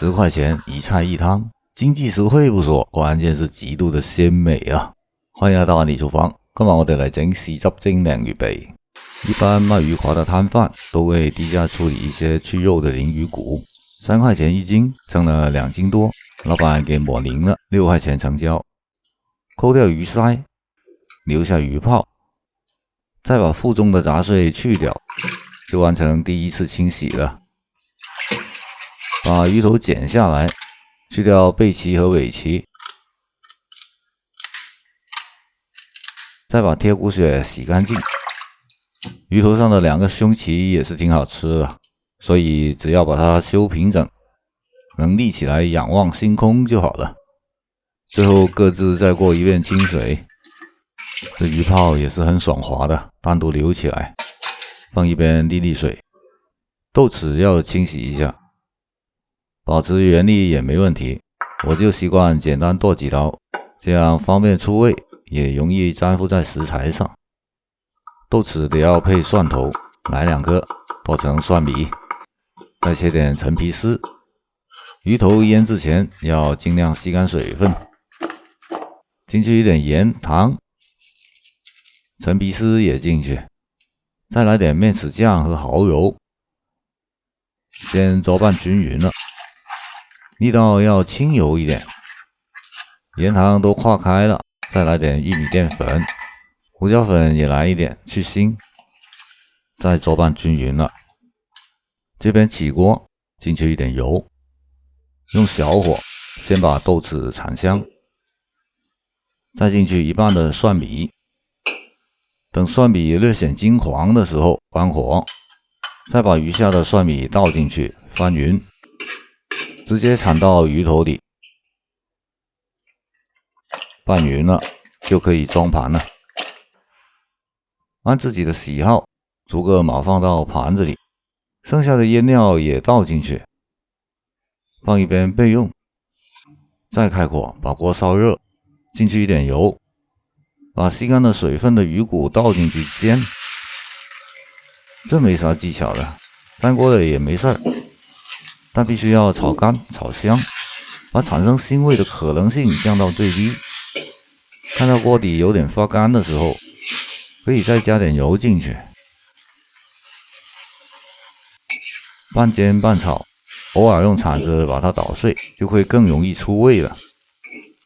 10块钱一菜一汤，经济实惠不说，关键是极度的鲜美啊！欢迎来到安妮厨房，今晚我哋嚟整豉汁蒸鯪鱼鼻。一般卖鱼垮的摊贩都会低价处理一些去肉的鲮鱼骨，3块钱1斤，称了2斤多，老板给抹匀了，6块钱成交。抠掉鱼鳃，留下鱼泡，再把腹中的杂碎去掉，就完成第一次清洗了。把鱼头剪下来，去掉背鳍和尾鳍，再把贴骨血洗干净。鱼头上的2个胸鳍也是挺好吃的，所以只要把它修平整，能立起来仰望星空就好了。最后各自再过一遍清水，这鱼泡也是很爽滑的，单独留起来，放一边沥水。豆豉要清洗一下，保持原力也没问题，我就习惯简单剁几刀，这样方便出味，也容易粘附在食材上。豆豉得要配蒜头，来2颗，剁成蒜米，再切点陈皮丝。鱼头腌制前要尽量吸干水分，进去一点盐、糖，陈皮丝也进去，再来点面豉酱和蚝油，先搅拌均匀了。力道要轻柔一点，盐糖都化开了，再来点玉米淀粉，胡椒粉也来一点去腥，再搅拌均匀了。这边起锅，进去一点油，用小火先把豆豉炒香，再进去1半的蒜米，等蒜米略显金黄的时候关火，再把余下的蒜米倒进去翻匀，直接铲到鱼头里，拌匀了就可以装盘了。按自己的喜好逐个码放到盘子里，剩下的腌料也倒进去，放一边备用。再开火把锅烧热，进去一点油，把吸干了水分的鱼骨倒进去煎。这没啥技巧的，粘锅了也没事儿，但必须要炒干炒香，把产生腥味的可能性降到最低。看到锅底有点发干的时候，可以再加点油进去，半煎半炒，偶尔用铲子把它捣碎，就会更容易出味了。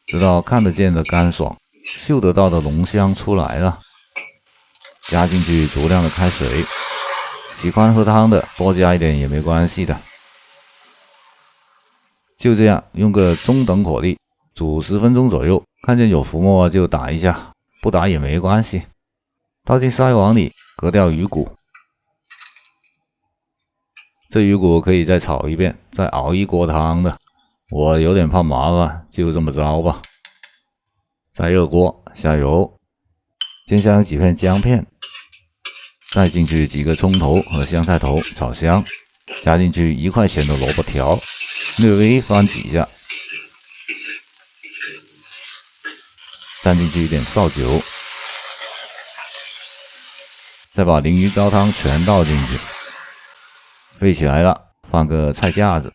直到看得见的干爽，嗅得到的浓香出来了，加进去足量的开水，喜欢喝汤的多加一点也没关系的。就这样用个中等火力煮10分钟左右，看见有浮沫就打一下，不打也没关系。倒进筛网里，隔掉鱼骨。这鱼骨可以再炒一遍，再熬一锅汤的，我有点怕麻烦，就这么着吧。再热锅下油，煎香几片姜片，再进去几个葱头和香菜头炒香，加进去1块钱的萝卜条，略微翻几下，蘸进去一点绍酒，再把鲮鱼高汤全倒进去，沸起来了，放个菜架子，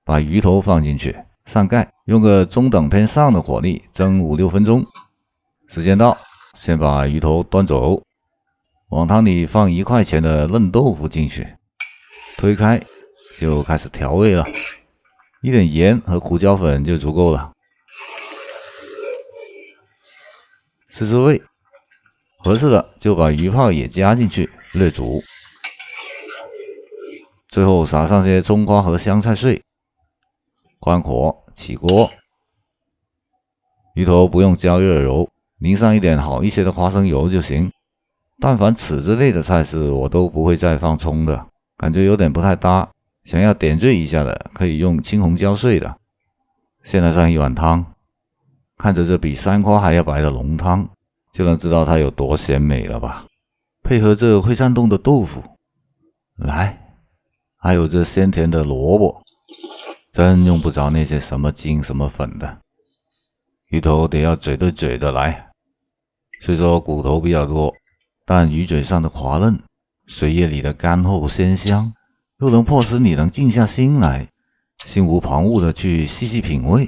把鱼头放进去，上盖，用个中等偏上的火力蒸5-6分钟。时间到，先把鱼头端走，往汤里放1块钱的嫩豆腐进去，推开就开始调味了，一点盐和胡椒粉就足够了，试试味，合适了就把鱼泡也加进去，略煮。最后撒上些葱花和香菜碎，关火起锅。鱼头不用浇热油，淋上一点好一些的花生油就行。但凡此之类的菜式我都不会再放葱的，感觉有点不太搭，想要点缀一下的可以用青红椒碎的。现在上一碗汤，看着这比3花还要白的浓汤，就能知道它有多鲜美了吧。配合这会颤动的豆腐，来，还有这鲜甜的萝卜，真用不着那些什么精什么粉的。鱼头得要嘴对嘴的来，虽说骨头比较多，但鱼嘴上的滑嫩，水液里的干厚鲜香，又能迫使你能静下心来，心无旁骛的去细细品味。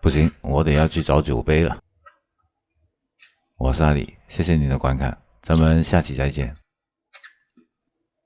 不行，我得要去找酒杯了。我是阿里，谢谢你的观看，咱们下期再见。